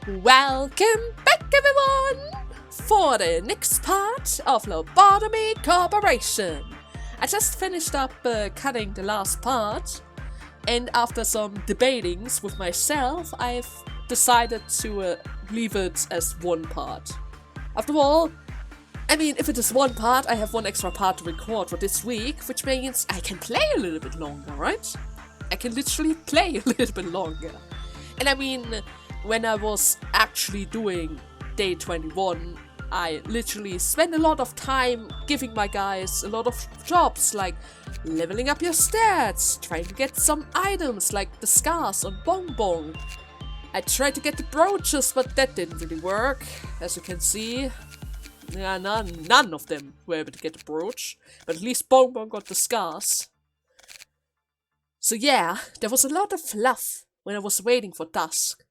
Welcome back, everyone, for the next part of Lobotomy Corporation. I just finished up cutting the last part, and after some debatings with myself, I've decided to leave it as one part. After all, I mean, if it is one part, I have one extra part to record for this week, which means I can play a little bit longer, right? I can literally play a little bit longer. And I mean, when I was actually doing day 21, I literally spent a lot of time giving my guys a lot of jobs, like leveling up your stats, trying to get some items like the scars on Bong Bong. I tried to get the brooches, but that didn't really work, as you can see. Yeah, none of them were able to get the brooch, but at least Bong Bong got the scars. So yeah, there was a lot of fluff when I was waiting for dusk.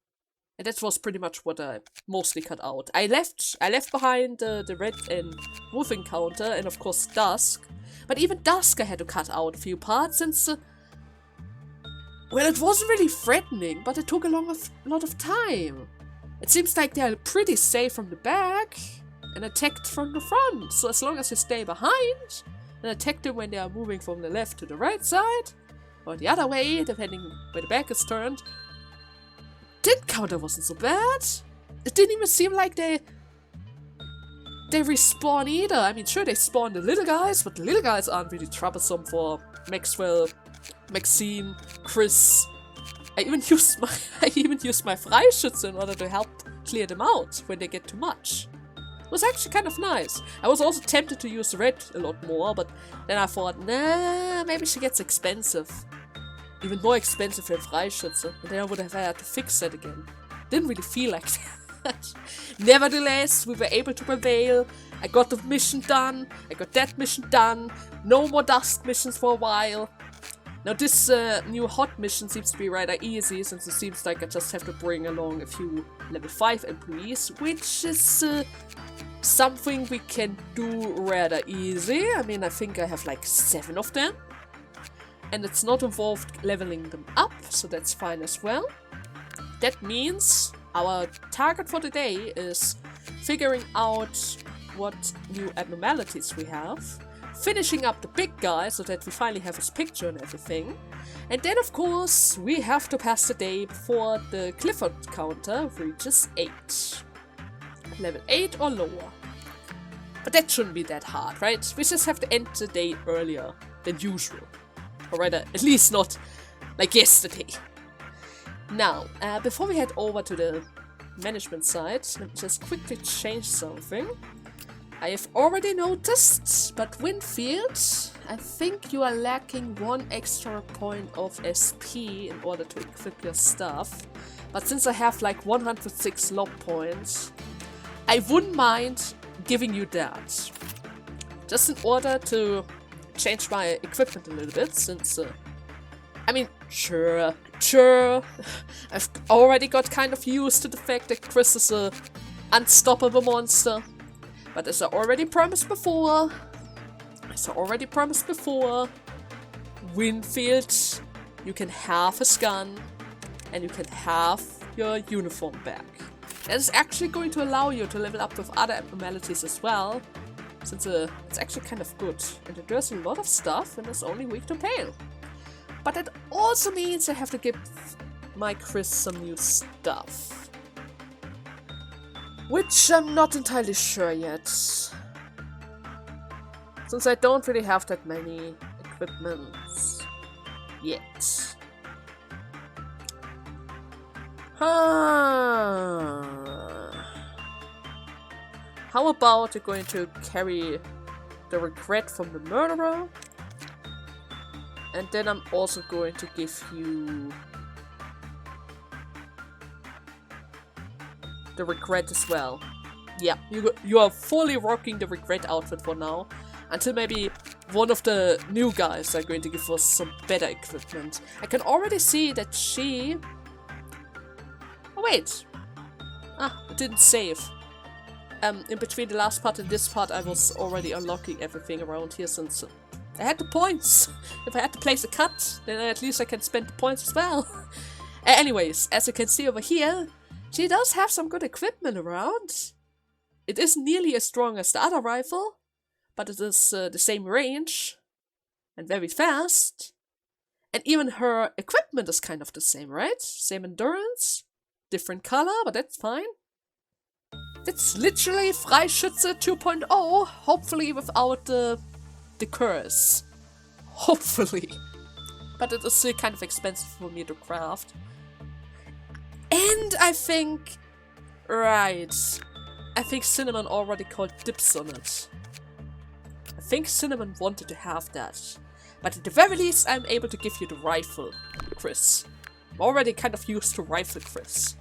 And that was pretty much what I mostly cut out. I left behind the red and wolf encounter, and of course dusk. But even dusk I had to cut out a few parts since, well, it wasn't really threatening, but it took a lot of time. It seems like they're pretty safe from the back and attacked from the front. So as long as you stay behind and attack them when they are moving from the left to the right side, or the other way, depending where the back is turned, the encounter wasn't so bad. It didn't even seem like they respawn either. I mean, sure, they spawn the little guys, but the little guys aren't really troublesome for Maxwell, Maxine, Chris. I even used my Freischütze in order to help clear them out when they get too much. It was actually kind of nice. I was also tempted to use red a lot more, but then I thought, nah, maybe she gets expensive. Even more expensive than Freischütze, and then I would have had to fix that again. Didn't really feel like that. Nevertheless, we were able to prevail. I got the mission done. I got that mission done. No more dusk missions for a while. Now this new hot mission seems to be rather easy, since it seems like I just have to bring along a few level 5 employees, which is something we can do rather easy. I mean, I think I have like 7 of them. And it's not involved leveling them up, so that's fine as well. That means our target for the day is figuring out what new abnormalities we have, finishing up the big guy so that we finally have his picture and everything, and then of course we have to pass the day before the Clifford counter reaches 8. Level 8 or lower. But that shouldn't be that hard, right? We just have to end the day earlier than usual. Or rather, at least not like yesterday. Now, before we head over to the management side, let me just quickly change something. I have already noticed, but Winfield, I think you are lacking 1 extra point of SP in order to equip your stuff. But since I have like 106 lob points, I wouldn't mind giving you that. Just in order to change my equipment a little bit, since, I mean, sure, I've already got kind of used to the fact that Chris is a unstoppable monster. But as I already promised before, Winfield, you can have his gun, and you can have your uniform back. That is actually going to allow you to level up with other abnormalities as well, since it's actually kind of good, and it does a lot of stuff and it's only weak to pale. But that also means I have to give my Chris some new stuff, which I'm not entirely sure yet, since I don't really have that many equipments yet. How about you're going to carry the regret from the murderer? And then I'm also going to give you the regret as well. Yeah, you are fully rocking the regret outfit for now. Until maybe one of the new guys are going to give us some better equipment. I can already see that she... Oh wait! It didn't save. In between the last part and this part, I was already unlocking everything around here since I had the points. If I had to place a cut, then at least I can spend the points as well. Anyways, as you can see over here, She does have some good equipment around. It isn't nearly as strong as the other rifle, but it is the same range and very fast. And even her equipment is kind of the same, right? Same endurance, different color, but that's fine. It's literally Freischütze 2.0, hopefully without the curse. Hopefully. But it is still kind of expensive for me to craft. And I think... Right. I think Cinnamon already called dibs on it. I think Cinnamon wanted to have that. But at the very least, I'm able to give you the rifle, Chris. I'm already kind of used to rifle Chris.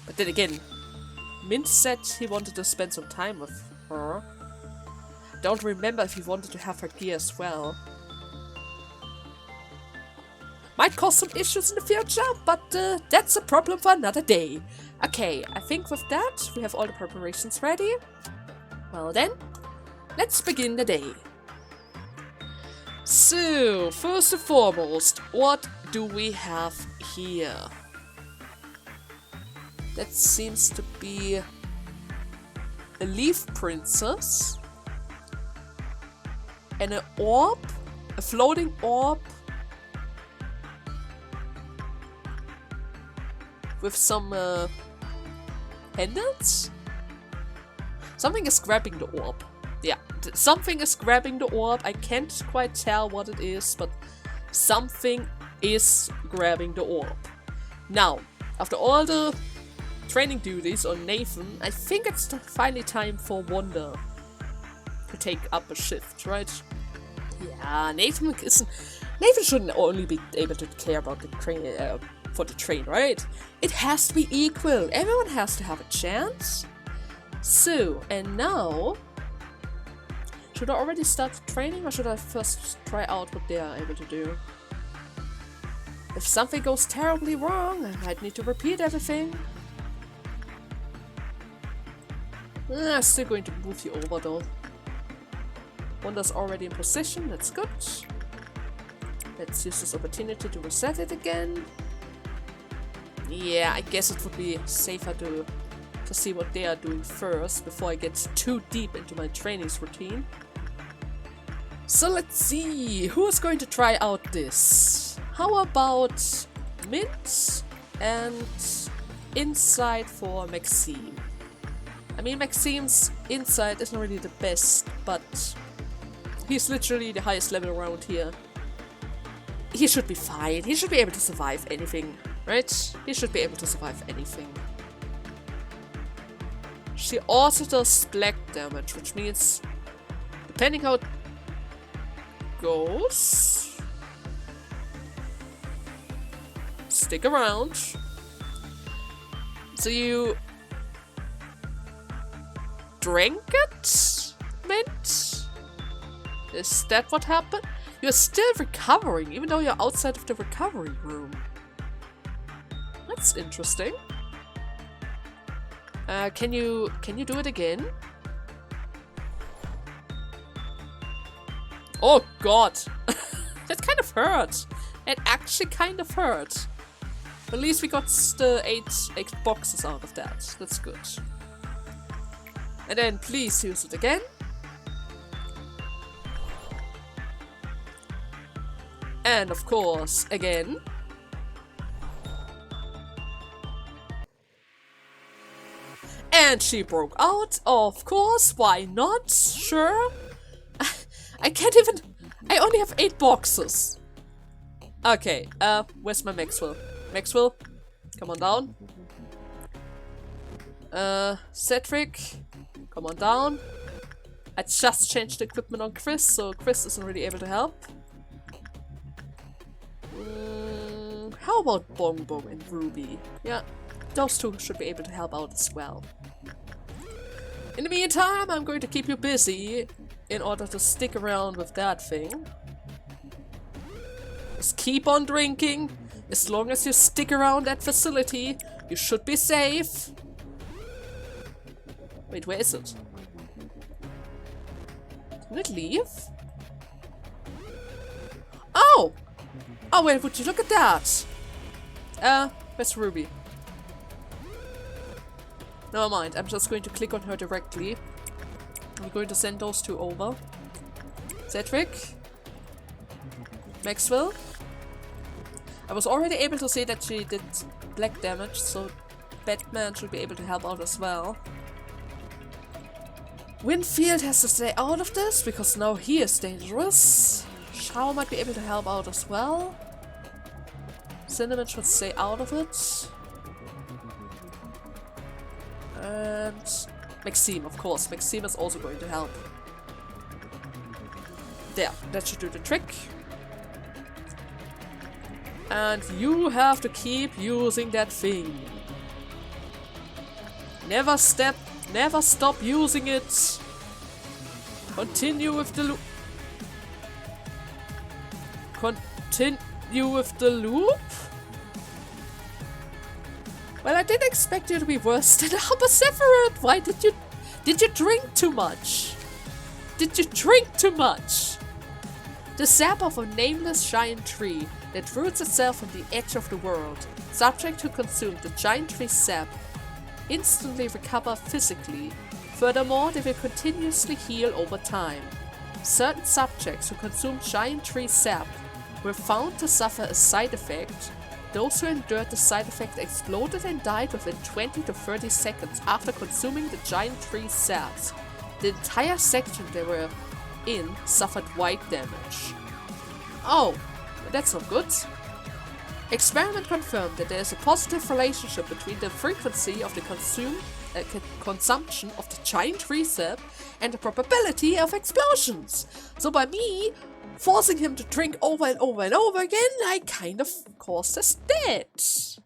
But then again, Mint said he wanted to spend some time with her. Don't remember if he wanted to have her gear as well. Might cause some issues in the future, but that's a problem for another day. Okay, I think with that, we have all the preparations ready. Well then, let's begin the day. So, first and foremost, what do we have here? That seems to be a leaf princess and an orb, a floating orb with some pendants. Something is grabbing the orb. Yeah, something is grabbing the orb. I can't quite tell what it is, but something is grabbing the orb. Now, after all the training duties on Nathan, I think it's finally time for Wanda to take up a shift, right? Yeah, Nathan shouldn't only be able to care about the train for the train, right? It has to be equal. Everyone has to have a chance. So, and now, should I already start training, or should I first try out what they are able to do? If something goes terribly wrong, I might need to repeat everything. I'm still going to move you over though. Wanda's already in position, that's good. Let's use this opportunity to reset it again. Yeah, I guess it would be safer to see what they are doing first before I get too deep into my trainings routine. So let's see, who is going to try out this? How about Mint and Insight for Maxime? I mean, Maxime's Insight isn't really the best, but he's literally the highest level around here. He should be fine. He should be able to survive anything, right? He should be able to survive anything. She also does black damage, which means, depending how it goes, stick around. So you drank it, Mint? Is that what happened? You're still recovering, even though you're outside of the recovery room. That's interesting. Can you do it again? Oh god! That kind of hurt. It actually kind of hurt. At least we got the eight boxes out of that. That's good. And then please use it again. And of course, again. And she broke out, of course, why not? Sure. I can't even... I only have 8 boxes. Okay, where's my Maxwell? Maxwell, come on down. Cedric, come on down. I just changed the equipment on Chris, so Chris isn't really able to help. How about Bong Bong and Ruby? Yeah, those two should be able to help out as well. In the meantime, I'm going to keep you busy in order to stick around with that thing. Just keep on drinking. As long as you stick around that facility, you should be safe. Wait, where is it? Did it leave? Oh! Oh, wait, would you look at that? Where's Ruby? Never mind, I'm just going to click on her directly. I'm going to send those two over. Cedric. Maxwell. I was already able to see that she did black damage, so Batman should be able to help out as well. Winfield has to stay out of this, because now he is dangerous. Shao might be able to help out as well. Cinnamon should stay out of it. And Maxime, of course. Maxime is also going to help. There, that should do the trick. And you have to keep using that thing. Never stop using it. Continue with the loop. Continue with the loop? Well, I didn't expect you to be worse than Albert Sephiroth. Why did you drink too much? Did you drink too much? The sap of a nameless giant tree that roots itself on the edge of the world. Subject who consumed the giant tree sap instantly recover physically. Furthermore, they will continuously heal over time. Certain subjects who consumed giant tree sap were found to suffer a side effect. Those who endured the side effect exploded and died within 20 to 30 seconds after consuming the giant tree saps. The entire section they were in suffered white damage. Oh, that's not good. Experiment confirmed that there is a positive relationship between the frequency of the consumption of the giant tree sap and the probability of explosions. So by me forcing him to drink over and over and over again, I kind of caused his death.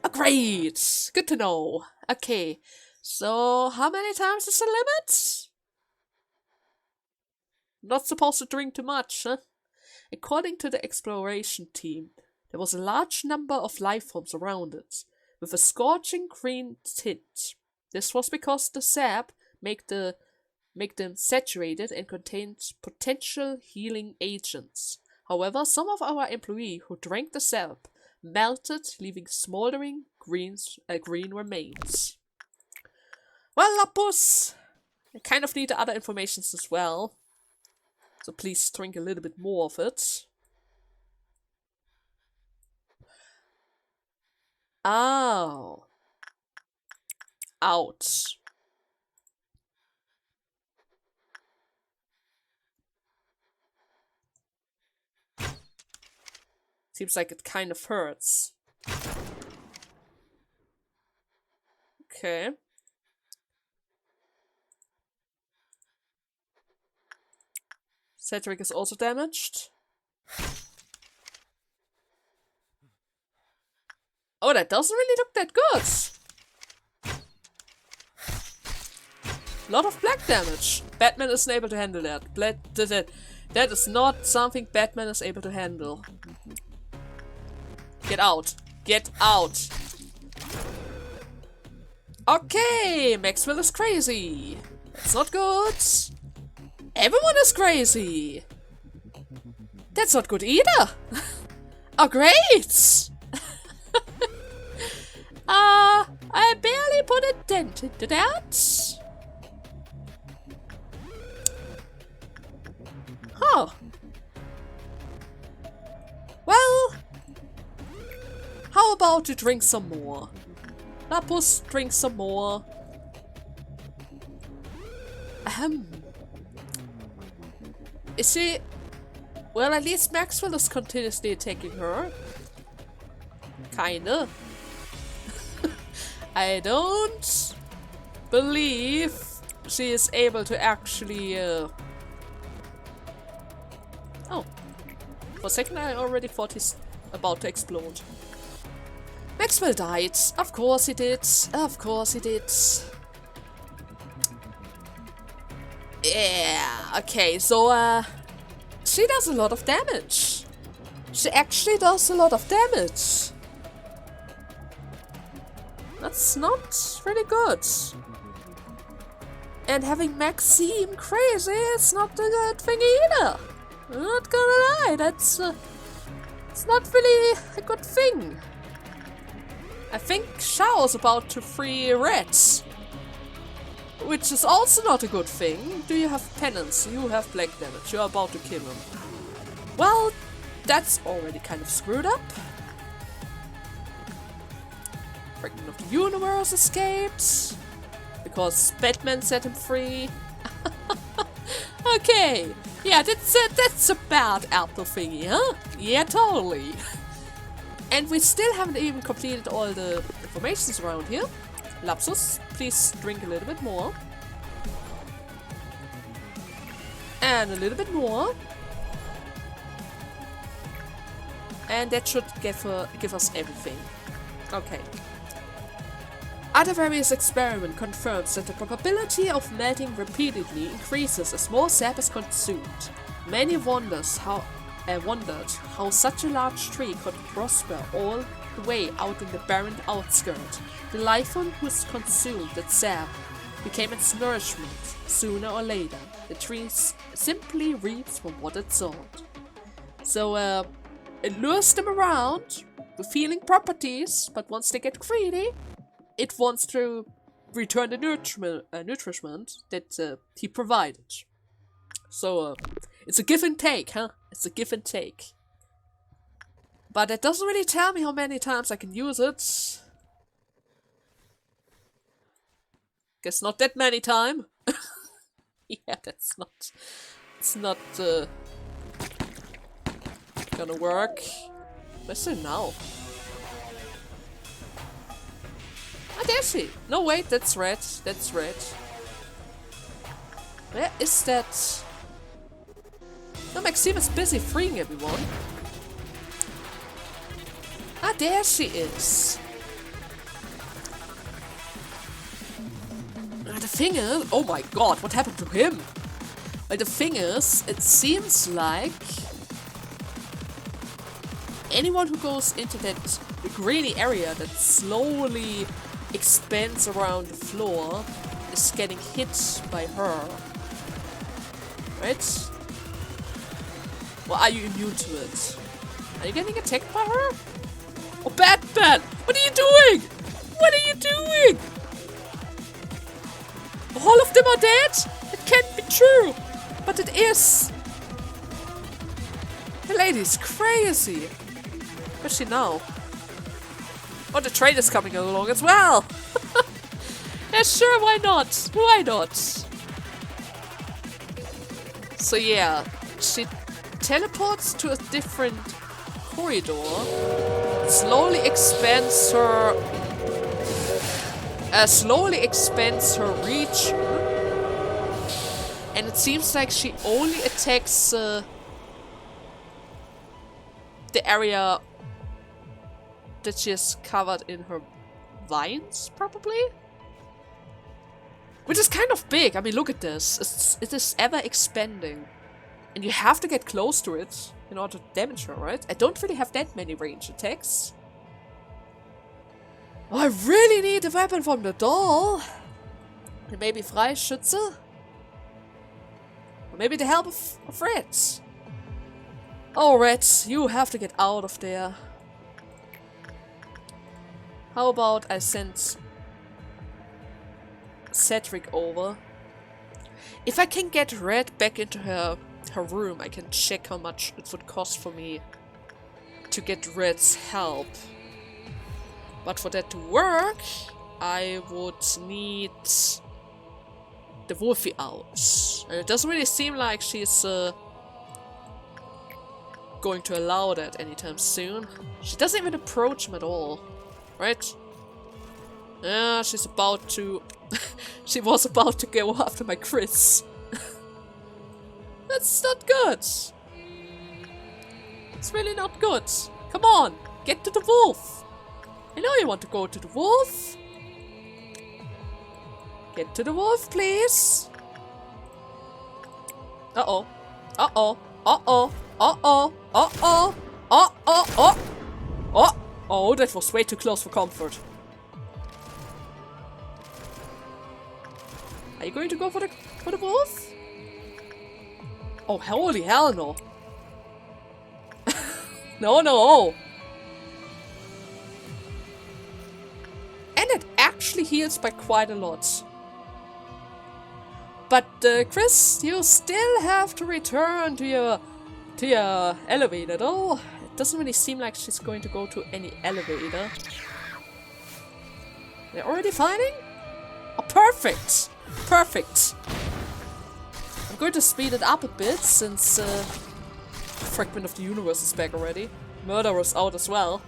Oh, great! Good to know. Okay, so how many times is the limit? Not supposed to drink too much, huh? According to the exploration team, there was a large number of life forms around it, with a scorching green tint. This was because the sap make them saturated and contained potential healing agents. However, some of our employees who drank the sap melted, leaving smoldering green remains. Well, Lapus, I kind of need the other informations as well. So please drink a little bit more of it. Oh. Ouch. Seems like it kind of hurts. Okay. Cedric is also damaged. Oh, that doesn't really look that good. A lot of black damage. Batman isn't able to handle that. That is not something Batman is able to handle. Get out. Get out. Okay, Maxwell is crazy. That's not good. Everyone is crazy. That's not good either. Oh, great. I barely put a dent into that. Huh. Well, how about you drink some more? Lapus, drink some more. Is she... Well, at least Maxwell is continuously attacking her. Kinda. I don't believe she is able to actually... Oh. For a second I already thought he's about to explode. Maxwell died. Of course he did. Of course he did. Yeah, okay, so, she does a lot of damage. She actually does a lot of damage. That's not really good. And having Maxime crazy is not a good thing either. I'm not gonna lie, that's, it's not really a good thing. I think Shao's about to free Reds. Which is also not a good thing. Do you have penance? You have black damage. You're about to kill him. Well, that's already kind of screwed up. Fragment of the Universe escaped. Because Batman set him free. Okay. Yeah, that's a bad apple thingy, huh? Yeah, totally. And we still haven't even completed all the informations around here. Lapsus, please drink a little bit more. And a little bit more. And that should give us everything. Okay. Other various experiment confirms that the probability of melting repeatedly increases as more sap is consumed. Many wondered how such a large tree could prosper all the way out in the barren outskirts. The life form who consumed that sap became its nourishment sooner or later. The tree simply reaps from what it sought. So it lures them around with healing properties, but once they get greedy, it wants to return the nourishment that he provided. So it's a give and take, huh? It's a give and take. But it doesn't really tell me how many times I can use it. Guess not that many times. Yeah, it's not gonna work. Where's it now? Ah, there's she. No, wait, that's red. That's red. Where is that? No, Maxime is busy freeing everyone. Ah, there she is. The thing is... Oh my god, what happened to him? Well, the thing is, it seems like... anyone who goes into that greeny area that slowly expands around the floor is getting hit by her. Right? Or are you immune to it? Are you getting attacked by her? Oh, Batman! What are you doing? What are you doing? All of them are dead? It can't be true! But it is! The lady's crazy! Where's she now? Oh, the train is coming along as well! Yeah, sure, why not? Why not? So yeah, she teleports to a different corridor, slowly expands her reach, and it seems like she only attacks the area that she has covered in her vines, probably? Which is kind of big. I mean, look at this. It is ever expanding. And you have to get close to it in order to damage her, right? I don't really have that many range attacks. Oh, I really need a weapon from the doll. Maybe Freischütze? Or maybe the help of Reds. Oh, Reds, you have to get out of there. How about I send Cedric over? If I can get Red back into her room, I can check how much it would cost for me to get Red's help. But for that to work, I would need the Wolfie out. And it doesn't really seem like she's going to allow that anytime soon. She doesn't even approach him at all. Right? Yeah, she's about to... she was about to go after my Chris. That's not good. It's really not good. Come on, get to the wolf. I know you want to go to the wolf. Get to the wolf, please. Uh-oh. Uh-oh. Uh-oh. Uh-oh. Uh-oh. Uh-oh. Oh. Oh. Oh, that was way too close for comfort. Are you going to go for the wolf? Oh, holy hell no. No, no. actually heals by quite a lot. But Chris, you still have to return to your elevator, though. It doesn't really seem like she's going to go to any elevator. They're already fighting? Oh, perfect! Perfect! I'm going to speed it up a bit since Fragment of the Universe is back already. Murderer's out as well.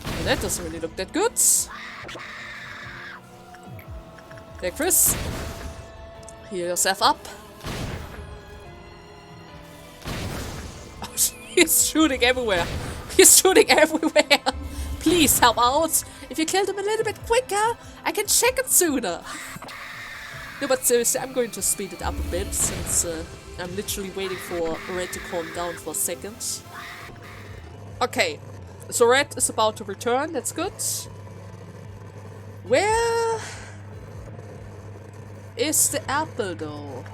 And that doesn't really look that good. There, Chris. Heal yourself up. Oh, he's shooting everywhere. He's shooting everywhere. Please help out. If you killed him a little bit quicker, I can check it sooner. No, but seriously, I'm going to speed it up a bit since I'm literally waiting for Red to calm down for a second. Okay, so Red is about to return. That's good. Where is the apple, though?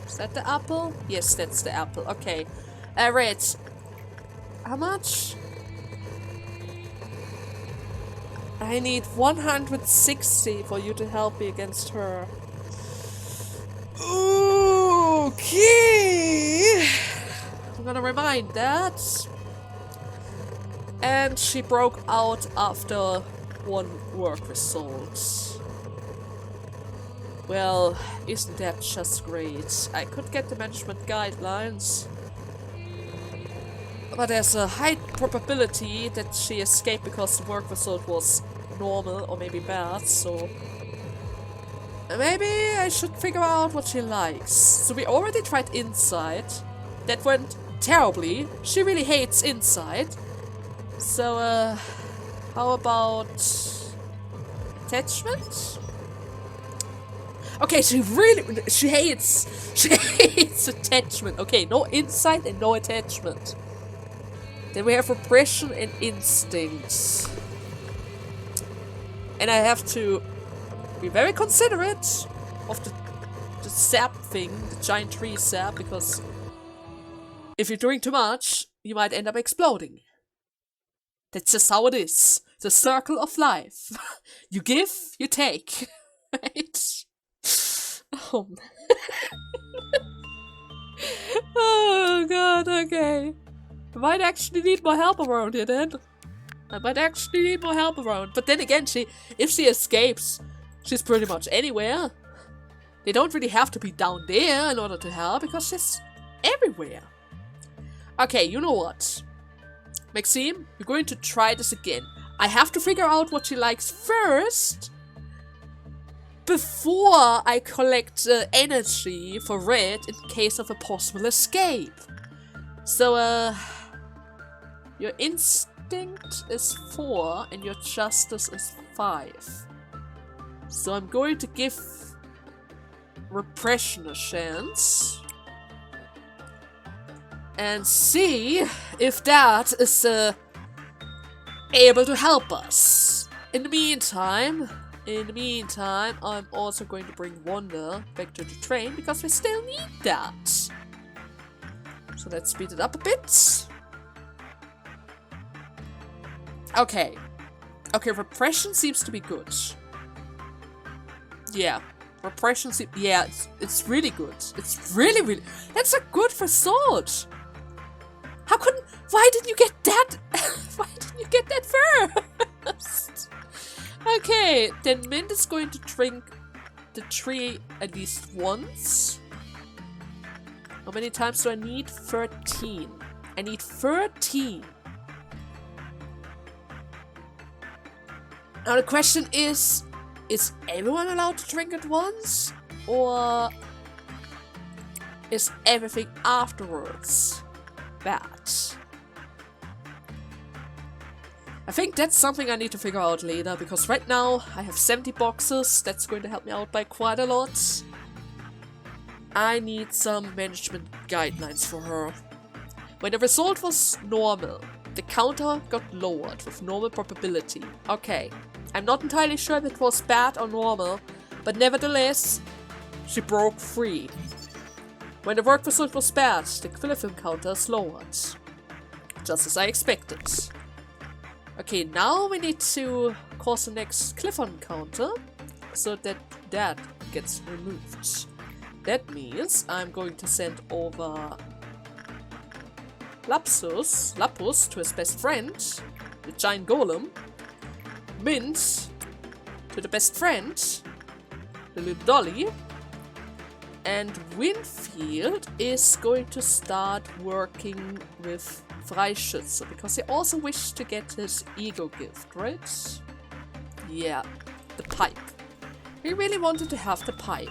Is that the apple? Yes, that's the apple. Okay. Red. How much? I need 160 for you to help me against her. Okay. I'm gonna remind that. And she broke out after one work result. Well, isn't that just great? I could get the management guidelines. But there's a high probability that she escaped because the work result was normal or maybe bad, so maybe I should figure out what she likes. So we already tried inside. That went terribly. She really hates inside. So, how about attachment? Okay, she hates attachment. Okay, no inside and no attachment. Then we have repression and instincts. And I have to be very considerate of the sap thing, the giant tree sap, because if you're doing too much, you might end up exploding. That's just how it is. The circle of life. You give, you take. Right? Oh, man. Oh god, okay. I might actually need more help around here then. I might actually need more help around. But then again, if she escapes, she's pretty much anywhere. They don't really have to be down there in order to help, because she's everywhere. Okay, you know what? Maxime, we're going to try this again. I have to figure out what she likes first, before I collect energy for Red in case of a possible escape. So, your instinct is 4 and your justice is 5. So I'm going to give repression a chance. And see if that is able to help us. In the meantime, I'm also going to bring Wanda back to the train because we still need that. So let's speed it up a bit. Okay. Okay, repression seems to be good. Yeah. Repression seems... Yeah, it's really good. It's really... That's a good result! How couldn't... Why didn't you get that... Why didn't you get that first? Okay, then Mint is going to drink the tree at least once. How many times do I need? 13. I need 13. Now the question is everyone allowed to drink at once? Or is everything afterwards bad? I think that's something I need to figure out later, because right now I have 70 boxes. That's going to help me out by quite a lot. I need some management guidelines for her. When the result was normal, the counter got lowered with normal probability. Okay, I'm not entirely sure if it was bad or normal, but nevertheless, she broke free. When the work result was bad, the Quillifilm counter is lowered. Just as I expected. Okay, now we need to of course, the next Clifford encounter, so that that gets removed. That means I'm going to send over Lapus to his best friend, the giant golem, Mint to the best friend, the little dolly, and Winfield is going to start working with Freischütze, because he also wished to get his ego gift, right? Yeah, the pipe. He really wanted to have the pipe.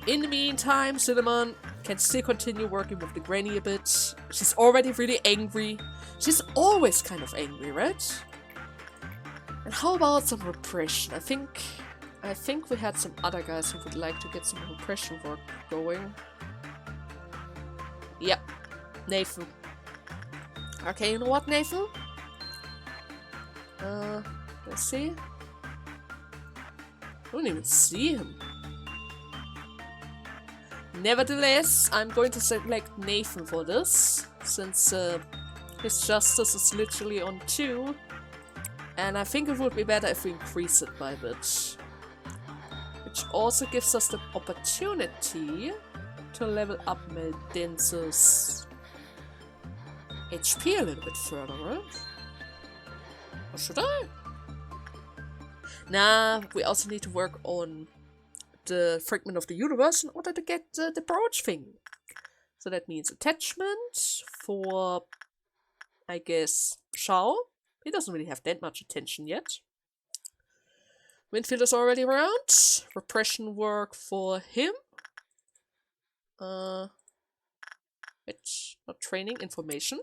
In the meantime, Cinnamon can still continue working with the granny a bit. She's already really angry. She's always kind of angry, right? And how about some repression? I think we had some other guys who would like to get some repression work going. Yep, Nathan. Okay, you know what, Nathan? Let's see. I don't even see him. Nevertheless, I'm going to select Nathan for this, since his justice is literally on 2. And I think it would be better if we increase it by a bit. Which also gives us the opportunity to level up Meldense's HP a little bit further, right? Or should I? Nah, we also need to work on the fragment of the universe in order to get the brooch thing. So that means attachment for, I guess, Shao. He doesn't really have that much attention yet. Winfield is already around. Repression work for him. It's not training, information.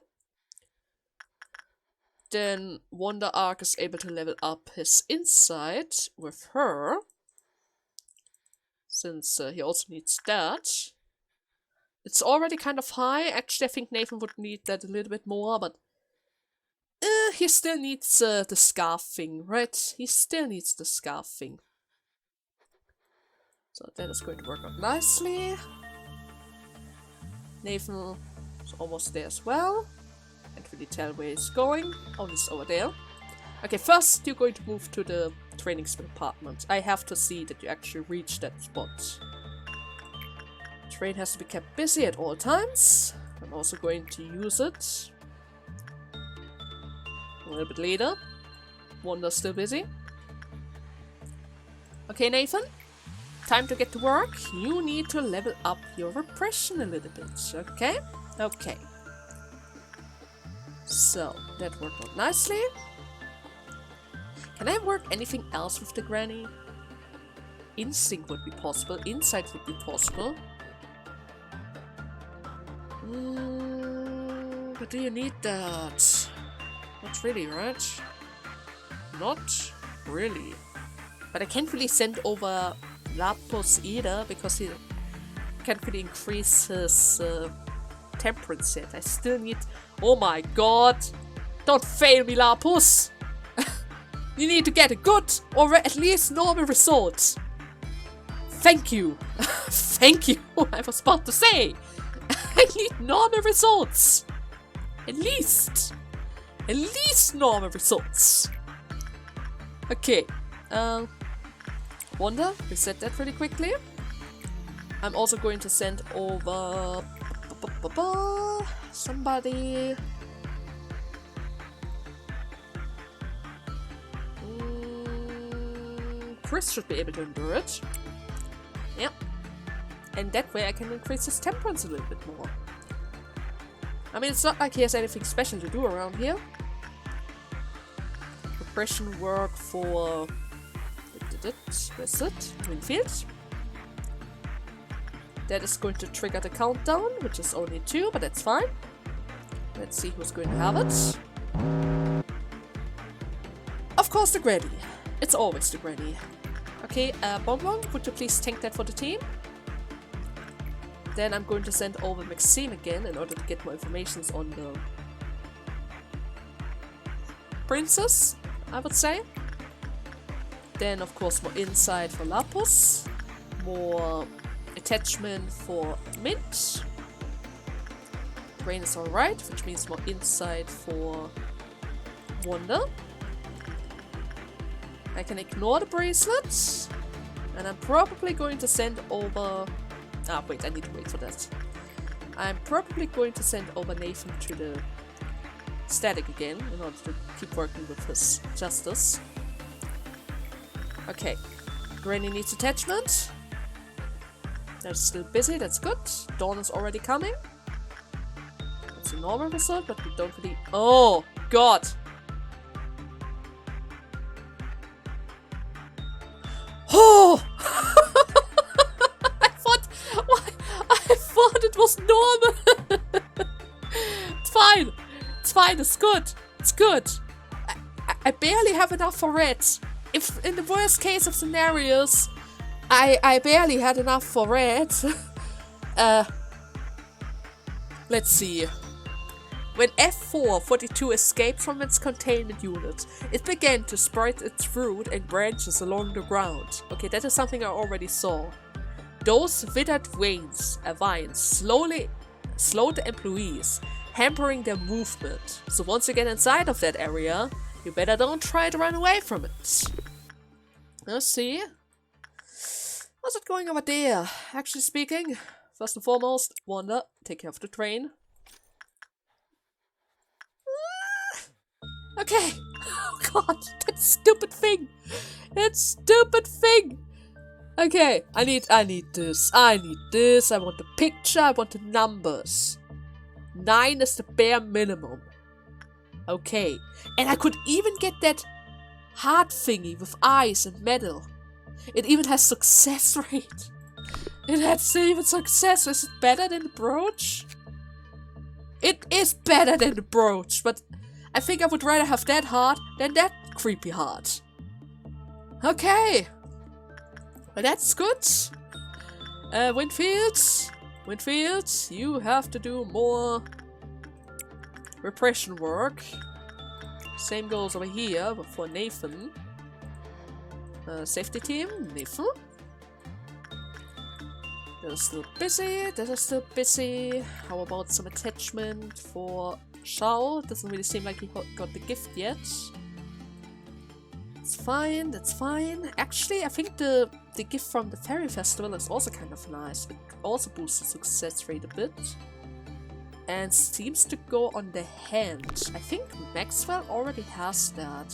Then Wonder Arc is able to level up his insight with her, since he also needs that. It's already kind of high. Actually, I think Nathan would need that a little bit more, but he still needs the scarf thing, right? He still needs the scarf thing. So that is going to work out nicely. Nathan is almost there as well. Can't really tell where he's going. Oh, he's over there. Okay, first you're going to move to the training department. I have to see that you actually reach that spot. Train has to be kept busy at all times. I'm also going to use it a little bit later. Wanda's still busy. Okay, Nathan. Time to get to work. You need to level up your repression a little bit, okay? Okay. So, that worked out nicely. Can I work anything else with the granny? Instinct would be possible. Insight would be possible. But do you need that? Not really, right? Not really. But I can't really send over Lapus either, because he can't really increase his temperance yet. I still need... Oh my god! Don't fail me, Lapus! You need to get a good, or at least normal result. Thank you! Thank you! I was about to say! I need normal results! At least! At least normal results! Okay. Wanda, reset that really quickly. I'm also going to send over... somebody... Chris should be able to endure it. Yep. And that way I can increase his temperance a little bit more. I mean, it's not like he has anything special to do around here. Repression work for... Where's it? Winfield. That is going to trigger the countdown, which is only 2, but that's fine. Let's see who's going to have it. Of course, the granny. It's always the granny. Okay, Bonbon, would you please tank that for the team? Then I'm going to send over Maxime again in order to get more information on the princess, I would say. Then, of course, more insight for Lapus. More attachment for Mint. Brain is alright, which means more insight for Wanda. I can ignore the bracelets. And I'm probably going to send over... Ah, wait, I need to wait for that. I'm probably going to send over Nathan to the static again in order to keep working with his justice. Okay. Granny needs attachment. They're still busy, that's good. Dawn is already coming. That's a normal result, but we don't really... Oh, God! Oh! I thought it was normal! It's fine! It's fine, it's good! It's good! I barely have enough for red. If in the worst case of scenarios, I barely had enough for red. Let's see. When F442 escaped from its containment unit, it began to spread its root and branches along the ground. Okay, that is something I already saw. Those withered vines slowed the employees, hampering their movement. So once you get inside of that area, you better don't try to run away from it. Let's see. How's it going over there? Actually speaking, first and foremost, Wanda, take care of the train. Okay. Oh God, that stupid thing. That stupid thing. Okay, I need this. I need this. I want the picture. I want the numbers. 9 is the bare minimum. Okay. And I could even get that heart thingy with eyes and metal. It even has success rate. It has even success. Is it better than the brooch? It is better than the brooch, but I think I would rather have that heart than that creepy heart. Okay. Well, that's good. Winfield, you have to do more repression work. Same goes over here for Nathan. Safety team, Nathan. They're still busy. They're still busy. How about some attachment for Shao? Doesn't really seem like he got the gift yet. It's fine. That's fine. Actually, I think the gift from the Fairy Festival is also kind of nice. It also boosts the success rate a bit. And seems to go on the hand. I think Maxwell already has that.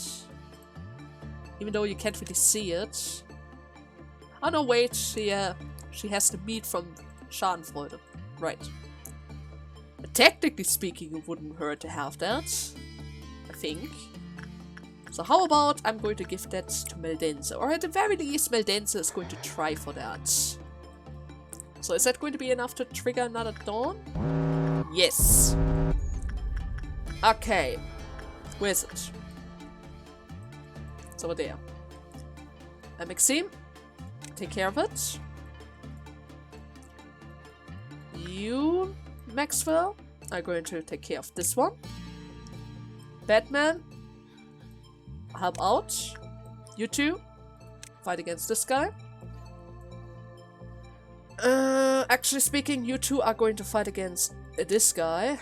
Even though you can't really see it. Oh no, wait. She has the meat from Schadenfreude. Right. But technically speaking, it wouldn't hurt to have that. I think. So how about I'm going to give that to Meldense. Or at the very least, Meldense is going to try for that. So is that going to be enough to trigger another Dawn? Yes. Okay. Where is it? It's over there. Maxime, take care of it. You, Maxwell, are going to take care of this one. Batman, help out. You two, fight against this guy. Actually speaking, you two are going to fight against this guy.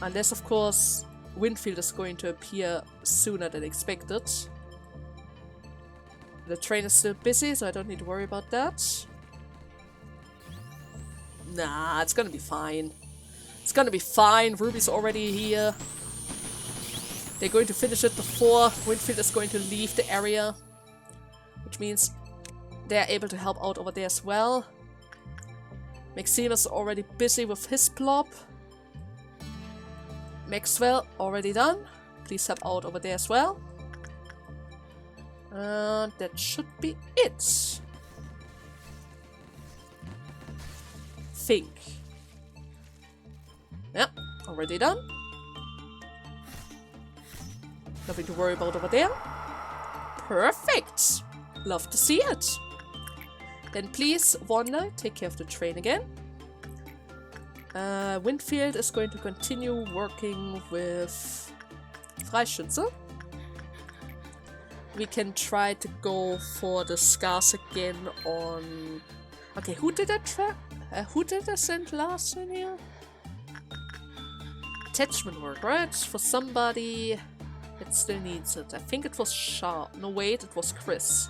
Unless, of course, Winfield is going to appear sooner than expected. The train is still busy, so I don't need to worry about that. Nah, it's gonna be fine. It's gonna be fine. Ruby's already here. They're going to finish it before Winfield is going to leave the area. Which means they're able to help out over there as well. Maxime is already busy with his plop. Maxwell, already done. Please help out over there as well. That should be it. Think. Yeah, already done. Nothing to worry about over there. Perfect. Love to see it. Then please, Wanda, take care of the train again. Winfield is going to continue working with Freischütze. We can try to go for the scars again on... Okay, who did I send last in here? Attachment work, right? For somebody... It still needs it. I think it was Sharp. No, wait, it was Chris.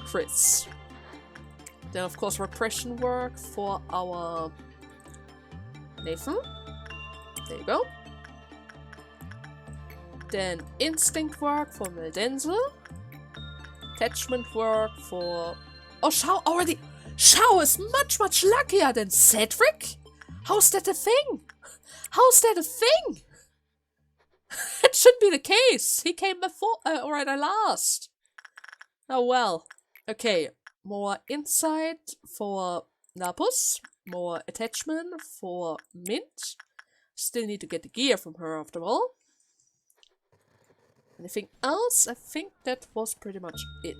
Chris. Then, of course, repression work for our Nathan. There you go. Then instinct work for Meldense. Attachment work for... Oh, Shao already... Shao is much, much luckier than Cedric? How's that a thing? How's that a thing? It should be the case. He came before... alright, I last. Oh, well. Okay. More insight for Napus. More attachment for Mint. Still need to get the gear from her after all. Anything else? I think that was pretty much it.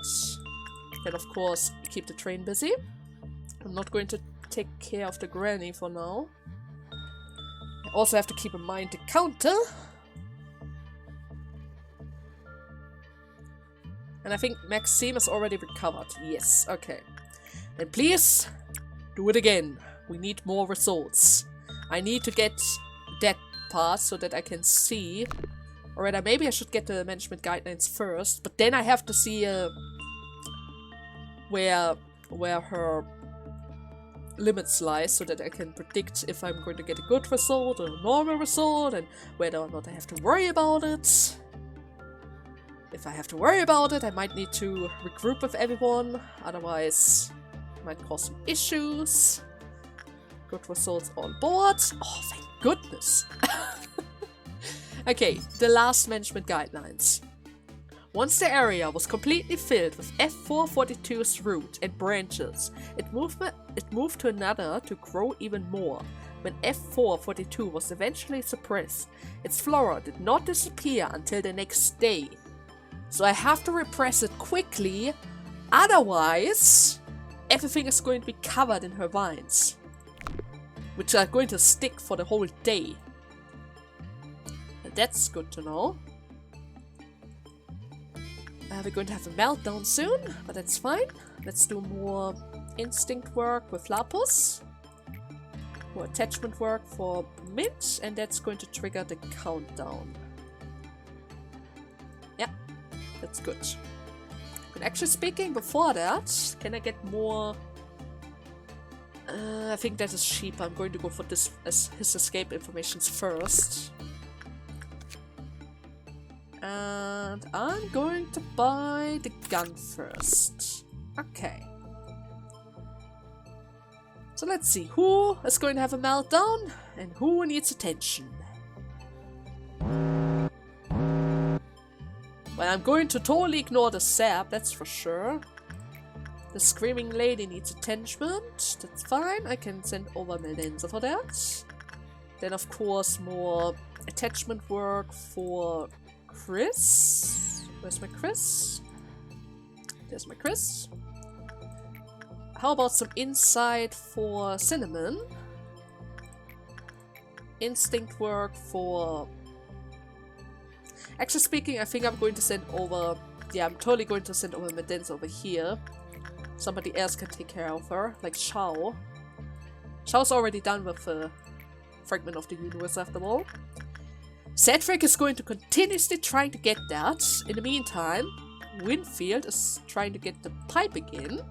Then of course keep the train busy. I'm not going to take care of the granny for now. I also have to keep in mind the counter. And I think Maxime is already recovered. Yes, okay. And please, do it again. We need more results. I need to get that part so that I can see. Alright, maybe I should get the management guidelines first. But then I have to see where her limits lie so that I can predict if I'm going to get a good result or a normal result and whether or not I have to worry about it. If I have to worry about it, I might need to regroup with everyone, otherwise it might cause some issues. Good results on board. Oh, thank goodness. Okay, the last management guidelines. Once the area was completely filled with F442's root and branches, it moved to another to grow even more. When F442 was eventually suppressed, its flora did not disappear until the next day. So I have to repress it quickly, otherwise everything is going to be covered in her vines, which are going to stick for the whole day. And that's good to know. We're going to have a meltdown soon, but that's fine. Let's do more instinct work with Lapus. More attachment work for Mint, and that's going to trigger the countdown. Yeah, that's good. And actually speaking, before that, can I get more... I think that is cheap. I'm going to go for this as his escape informations first. And I'm going to buy the gun first. Okay. So let's see, who is going to have a meltdown and who needs attention. Well, I'm going to totally ignore the sap, that's for sure. The screaming lady needs attachment, that's fine. I can send over Meldense for that. Then of course more attachment work for Chris. Where's my Chris? There's my Chris. How about some insight for Cinnamon? Instinct work for... Actually speaking, I think I'm going to send over... Yeah, I'm totally going to send over Meldense over here. Somebody else can take care of her, like Shao. Shao's already done with the Fragment of the Universe after all. Cedric is going to continuously trying to get that. In the meantime, Winfield is trying to get the pipe again.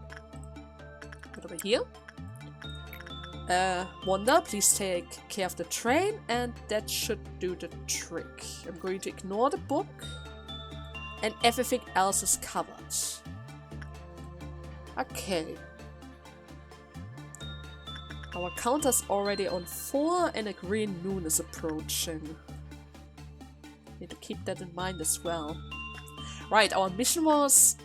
Put over here. Wanda, please take care of the train, and that should do the trick. I'm going to ignore the book, and everything else is covered. Okay. Our counter's already on 4, and a green noon is approaching. Need to keep that in mind as well. Right, our mission was...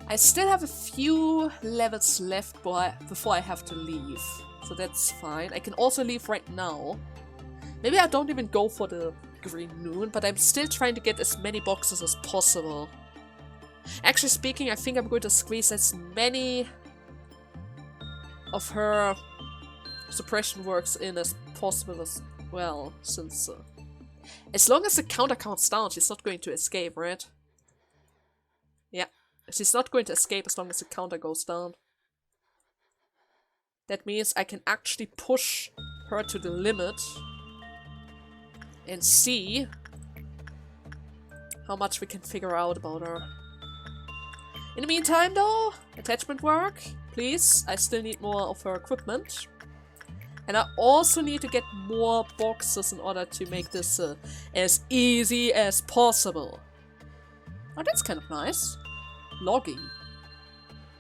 I still have a few levels left before I have to leave. So that's fine. I can also leave right now. Maybe I don't even go for the green noon, but I'm still trying to get as many boxes as possible. Actually speaking, I think I'm going to squeeze as many of her suppression works in as possible as well, since... as long as the counter counts down, she's not going to escape, right? Yeah. She's not going to escape as long as the counter goes down. That means I can actually push her to the limit and see how much we can figure out about her. In the meantime though, attachment work, please. I still need more of her equipment. And I also need to get more boxes in order to make this as easy as possible. Oh, that's kind of nice. Logging.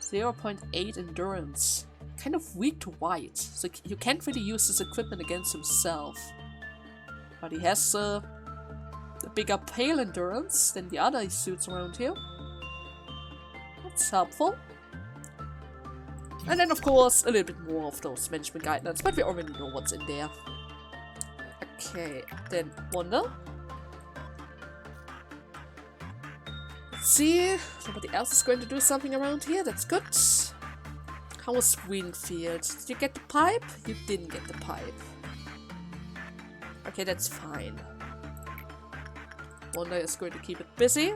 0.8 endurance. Kind of weak to white. So you can't really use this equipment against himself. But he has a bigger pale endurance than the other suits around here. That's helpful. And then of course a little bit more of those management guidelines, but we already know what's in there. Okay, then Wonder. Let's see, somebody else is going to do something around here, that's good. How was Winfield? Did you get the pipe? You didn't get the pipe. Okay, that's fine. Wonder is going to keep it busy.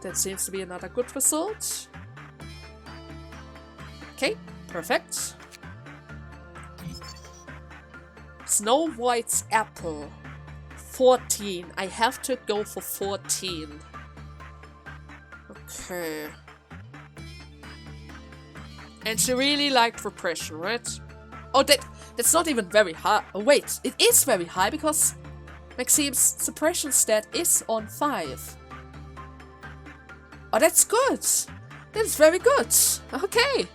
That seems to be another good result. Okay, perfect. Snow White's apple. 14. I have to go for 14. Okay. And she really liked repression, right? Oh, that's not even very high. Oh, wait, it is very high because Maxime's suppression stat is on 5. Oh, that's good. That's very good. Okay.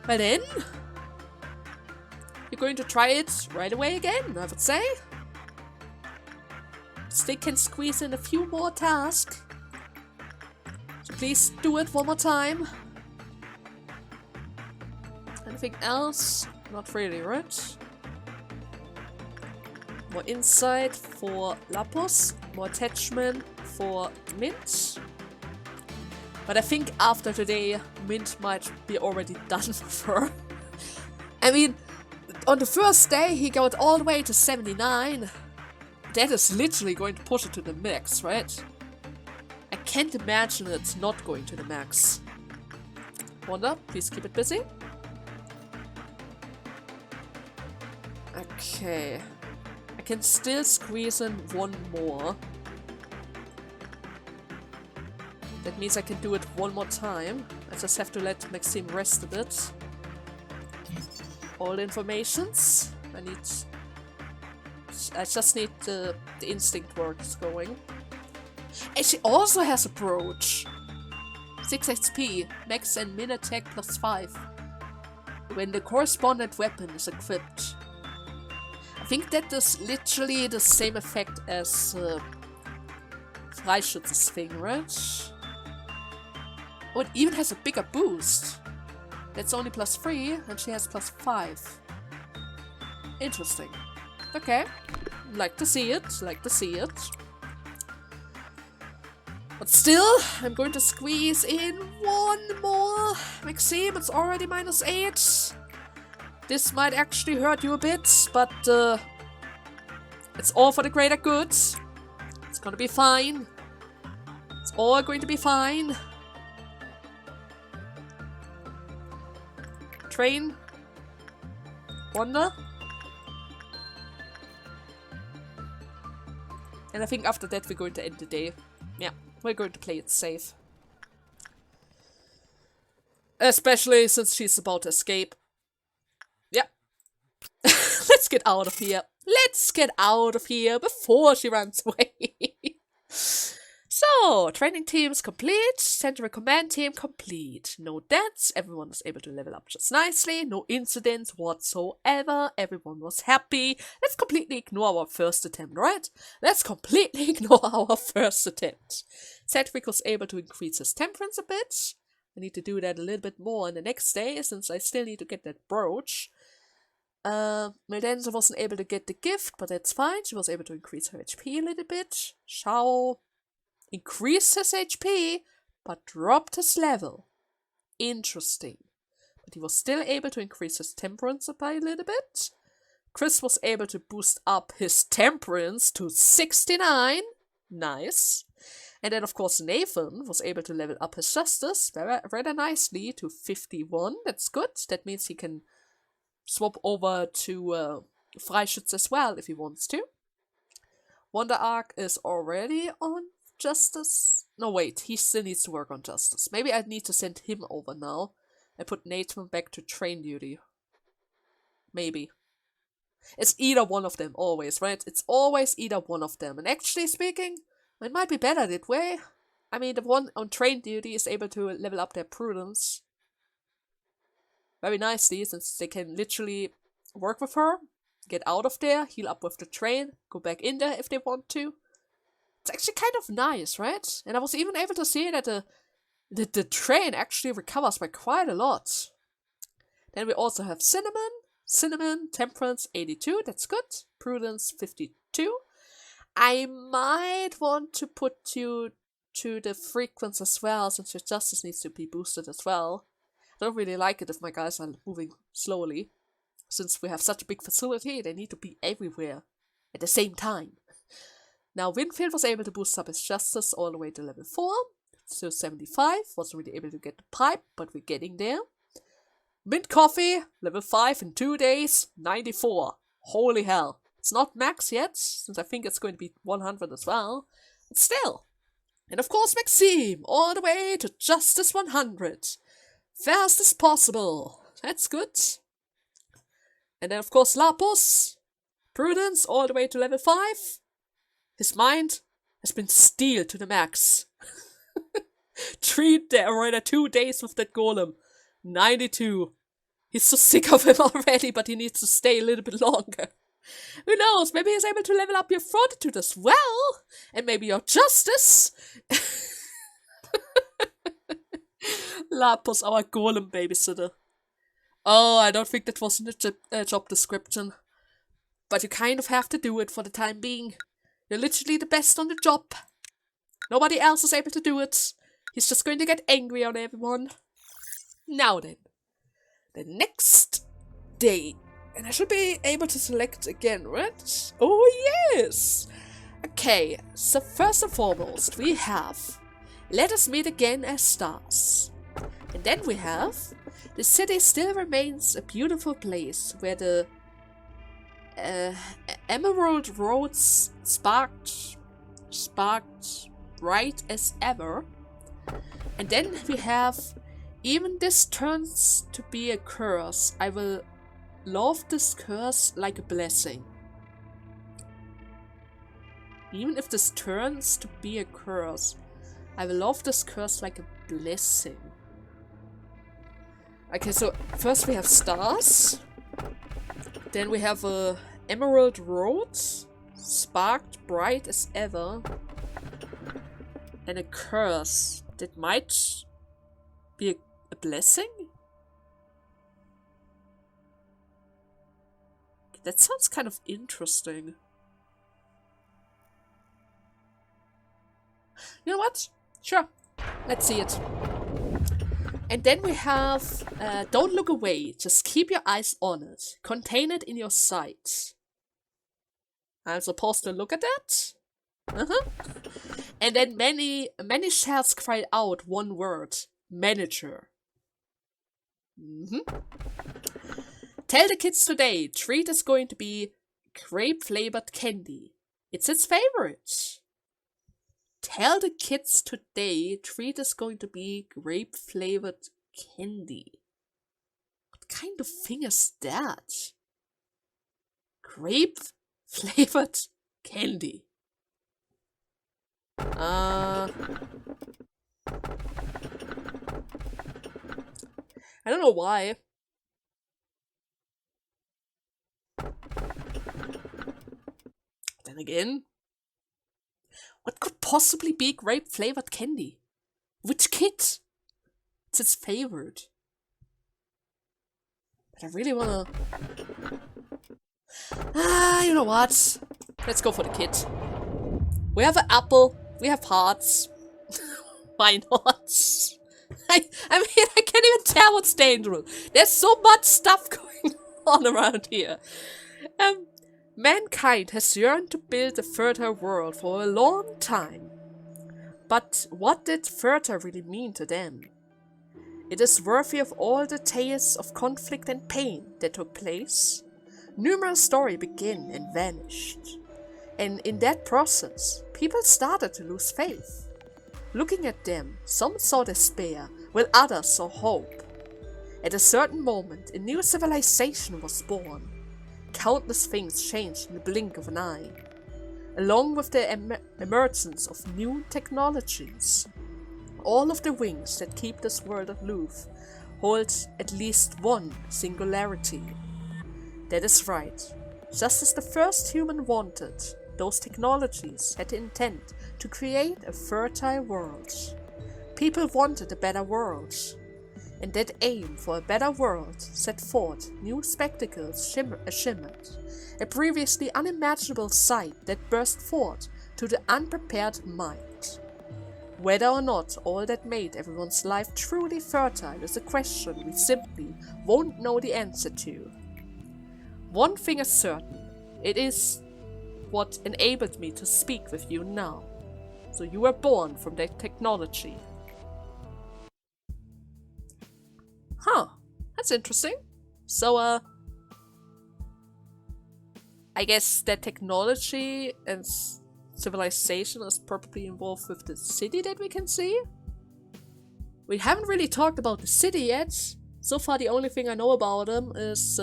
Well then, you're going to try it right away again, I would say. Still can squeeze in a few more tasks. So please do it one more time. Anything else? Not really, right? More insight for Lapus. More attachment for Mint. But I think after today, Mint might be already done with her. I mean, on the first day he got all the way to 79. That is literally going to push it to the max, right? I can't imagine it's not going to the max. Wonder, please keep it busy. Okay. I can still squeeze in one more. That means I can do it one more time. I just have to let Maxime rest a bit. All the informations. I just need the instinct works going. And she also has a brooch. 6 XP, max and min attack plus 5. When the correspondent weapon is equipped. I think that is literally the same effect as Freischütz's thing, right? Oh, it even has a bigger boost. That's only plus 3, and she has plus 5. Interesting. Okay. Like to see it, like to see it. But still, I'm going to squeeze in one more. Maxime, it's already minus 8. This might actually hurt you a bit, but it's all for the greater good. It's gonna be fine. It's all going to be fine. Train. Wonder. And I think after that we're going to end the day. Yeah, we're going to play it safe. Especially since she's about to escape. Yeah. Let's get out of here. Let's get out of here before she runs away. So, training teams complete, central command team complete. No deaths, everyone was able to level up just nicely, no incidents whatsoever, everyone was happy. Let's completely ignore our first attempt, right? Let's completely ignore our first attempt. Cedric was able to increase his temperance a bit. I need to do that a little bit more in the next day, since I still need to get that brooch. Meldenza wasn't able to get the gift, but that's fine. She was able to increase her HP a little bit. Shao increased his HP, but dropped his level. Interesting. But he was still able to increase his temperance by a little bit. Chris was able to boost up his temperance to 69. Nice. And then, of course, Nathan was able to level up his justice rather nicely to 51. That's good. That means he can swap over to Freischütz as well if he wants to. Wonder Arc is already on Justice. No, wait, he still needs to work on Justice. Maybe I need to send him over now and put Nathan back to train duty. Maybe. It's either one of them, always, right? It's always either one of them. And actually speaking, it might be better that way. I mean, the one on train duty is able to level up their prudence very nicely, since they can literally work with her, get out of there, heal up with the train, go back in there if they want to. It's actually kind of nice, right? And I was even able to see that the train actually recovers by quite a lot. Then we also have Cinnamon, Temperance 82, that's good. Prudence 52. I might want to put you to the frequency as well, since your justice needs to be boosted as well. I don't really like it if my guys are moving slowly. Since we have such a big facility, they need to be everywhere at the same time. Now, Winfield was able to boost up his justice all the way to level 4, so 75. Wasn't really able to get the pipe, but we're getting there. Mint Coffee, level 5 in 2 days, 94. Holy hell. It's not max yet, since I think it's going to be 100 as well. But still. And of course Maxime, all the way to Justice 100. Fast as possible. That's good. And then of course Lapus, Prudence, all the way to level 5. His mind has been steeled to the max. Treat there already 2 days with that golem. 92. He's so sick of him already, but he needs to stay a little bit longer. Who knows, maybe he's able to level up your fortitude as well, and maybe your justice. Lapus, our golem babysitter. Oh, I don't think that was in the job description. But you kind of have to do it for the time being. You're literally the best on the job. Nobody else is able to do it. He's just going to get angry on everyone. Now then. The next day. And I should be able to select again, right? Oh, yes! Okay, so first and foremost, we have Let Us Meet Again as Stars. And then we have The City Still Remains a Beautiful Place, where the emerald roads sparked bright as ever. And then we have Even this turns to be a curse, I will love this curse like a blessing. Even if this turns to be a curse, I will love this curse like a blessing. Okay, so first we have stars. Then we have a emerald road, sparked bright as ever. And a curse that might be a blessing? That sounds kind of interesting. You know what? Sure. Let's see it. And then we have Don't Look Away. Just keep your eyes on it. Contain it in your sight. I'm supposed to look at that? And then many shells cried out one word. Manager. Tell the kids today, treat is going to be grape-flavored candy. It's its favorite. Tell the kids today, treat is going to be grape-flavored candy. What kind of thing is that? Grape-flavored candy. I don't know why. Then again, what could possibly be grape-flavored candy? Which kid? It's its favorite. But I really wanna... you know what? Let's go for the kid. We have an apple. We have hearts. Why not? I mean, I can't even tell what's dangerous. There's so much stuff going on around here. Mankind has yearned to build a fertile world for a long time. But what did fertile really mean to them? It is worthy of all the tales of conflict and pain that took place. numerous stories begin and vanished. And in that process, people started to lose faith. Looking at them, some saw despair, while others saw hope. At a certain moment, a new civilization was born. Countless things changed in the blink of an eye. Along with the emergence of new technologies, all of the wings that keep this world aloof hold at least one singularity. That is right. Just as the first human wanted, those technologies had the intent to create a fertile world. People wanted a better world. And that aim for a better world set forth new spectacles shimmered, a previously unimaginable sight that burst forth to the unprepared mind. Whether or not all that made everyone's life truly fertile is a question we simply won't know the answer to. One thing is certain, it is what enabled me to speak with you now. So you were born from that technology. Huh, that's interesting. So, I guess that technology and civilization is probably involved with the city that we can see? We haven't really talked about the city yet. So far the only thing I know about them is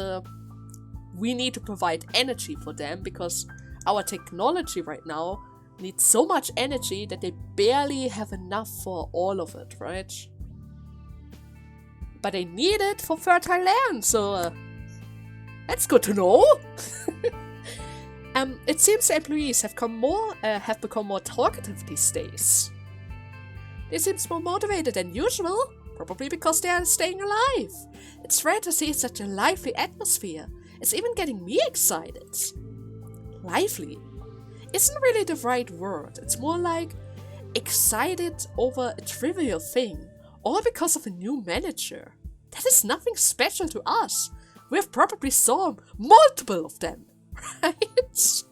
we need to provide energy for them because our technology right now needs so much energy that they barely have enough for all of it, right? But they need it for fertile land, so that's good to know. It seems the employees have become more talkative these days. They seem more motivated than usual, probably because they are staying alive. It's rare to see such a lively atmosphere. It's even getting me excited. Lively isn't really the right word. It's more like excited over a trivial thing. All because of a new manager. That is nothing special to us. We've probably saw multiple of them, right?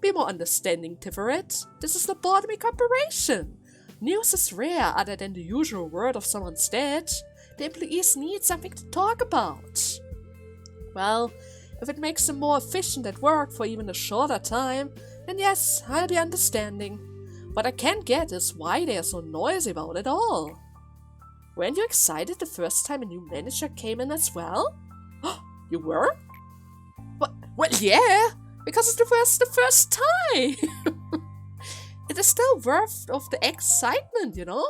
Be more understanding, Tiveret. This is Lobotomy Corporation. News is rare other than the usual word of someone's dead. The employees need something to talk about. Well, if it makes them more efficient at work for even a shorter time, then yes, I'll be understanding. What I can't get is why they are so noisy about it all. Weren't you excited the first time a new manager came in as well? You were? Well, yeah, because it's the first time. It is still worth of the excitement, you know?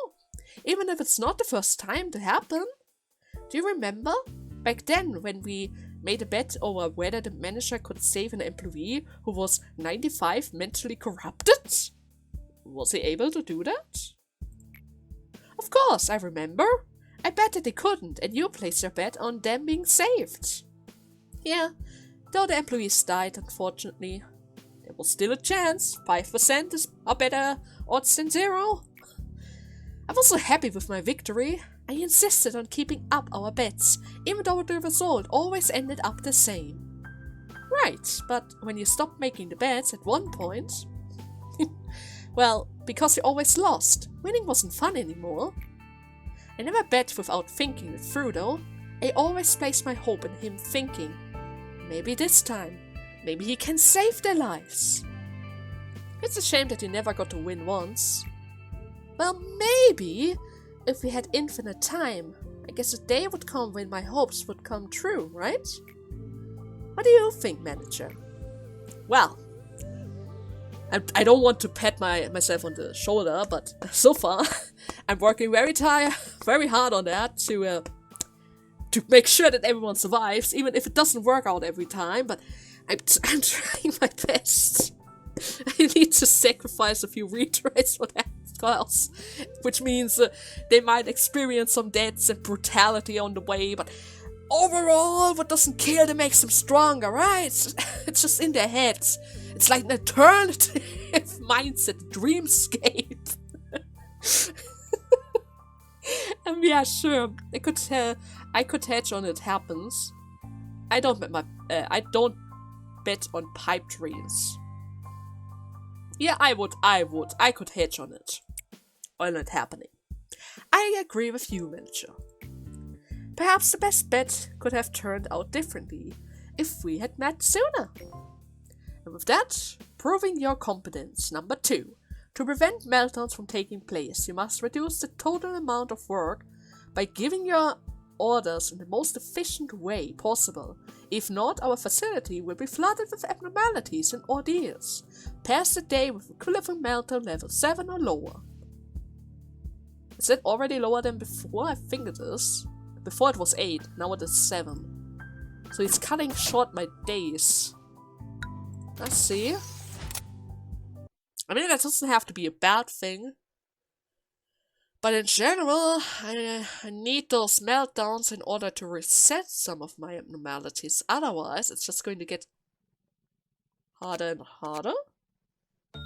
Even if it's not the first time to happen. Do you remember? Back then, when we made a bet over whether the manager could save an employee who was 95 mentally corrupted? Was he able to do that? Of course, I remember. I bet that they couldn't, and you placed your bet on them being saved. Yeah, though the employees died, unfortunately. There was still a chance. 5% is a better odds than 0. I was so happy with my victory. I insisted on keeping up our bets, even though the result always ended up the same. Right, but when you stopped making the bets at one point... well, because you always lost. Winning wasn't fun anymore. I never bet without thinking it through, though. I always placed my hope in him, thinking, maybe this time, maybe he can save their lives. It's a shame that you never got to win once. Well, maybe, if we had infinite time, I guess a day would come when my hopes would come true, right? What do you think, manager? Well, I don't want to pat myself on the shoulder, but so far, I'm working very hard on that to make sure that everyone survives, even if it doesn't work out every time, but I'm trying my best. I need to sacrifice a few retries for that, else, which means they might experience some deaths and brutality on the way, but overall, what doesn't kill them makes them stronger, right? It's just in their heads. It's like an alternative mindset, dreamscape. And yeah, sure, I could hedge on it happens. I don't bet on pipe dreams. Yeah, I could hedge on it happening. I agree with you, manager. Perhaps the best bet could have turned out differently, if we had met sooner. And with that, proving your competence. Number 2. To prevent meltdowns from taking place, you must reduce the total amount of work by giving your orders in the most efficient way possible. If not, our facility will be flooded with abnormalities and ordeals. Pass the day with equivalent meltdown level 7 or lower. Is it already lower than before? I think it is. Before it was 8, now it is 7. So it's cutting short my days. Let's see. I mean, that doesn't have to be a bad thing. But in general, I need those meltdowns in order to reset some of my abnormalities. Otherwise, it's just going to get harder and harder.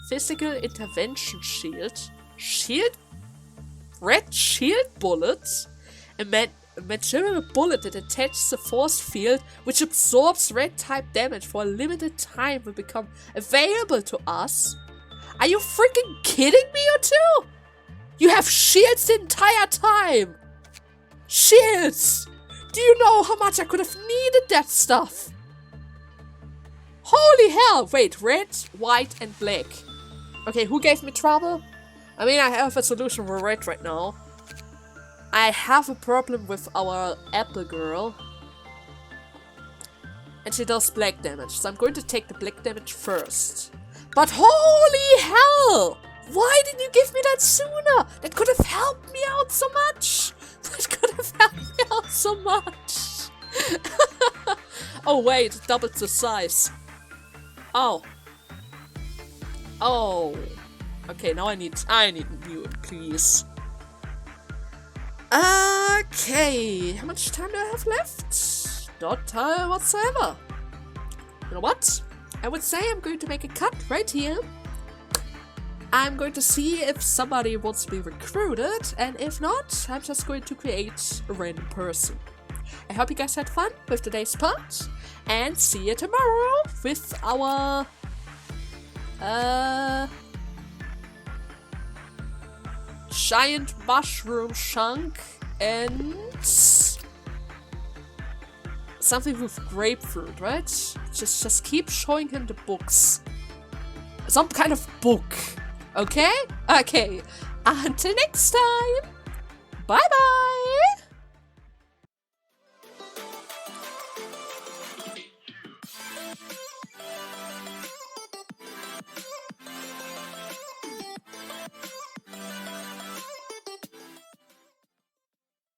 Physical intervention shield. Shield? Red shield bullets? A material bullet that attaches a force field which absorbs red type damage for a limited time will become available to us. Are you freaking kidding me, you two? You have shields the entire time! Shields! Do you know how much I could have needed that stuff? Holy hell! Wait, red, white, and black. Okay, who gave me trouble? I mean, I have a solution for red right now. I have a problem with our apple girl. And she does black damage, so I'm going to take the black damage first. But holy hell! Why didn't you give me that sooner? That could have helped me out so much. That could have helped me out so much. Oh wait, it doubled the size. Oh. Oh. Okay, now I need new, please. Okay, how much time do I have left? Not time whatsoever. You know what? I would say I'm going to make a cut right here. I'm going to see if somebody wants to be recruited, and if not, I'm just going to create a random person. I hope you guys had fun with today's part, and see you tomorrow with our giant mushroom chunk and something with grapefruit, right? Just keep showing him the books. Some kind of book. Okay? Okay. Until next time. Bye-bye.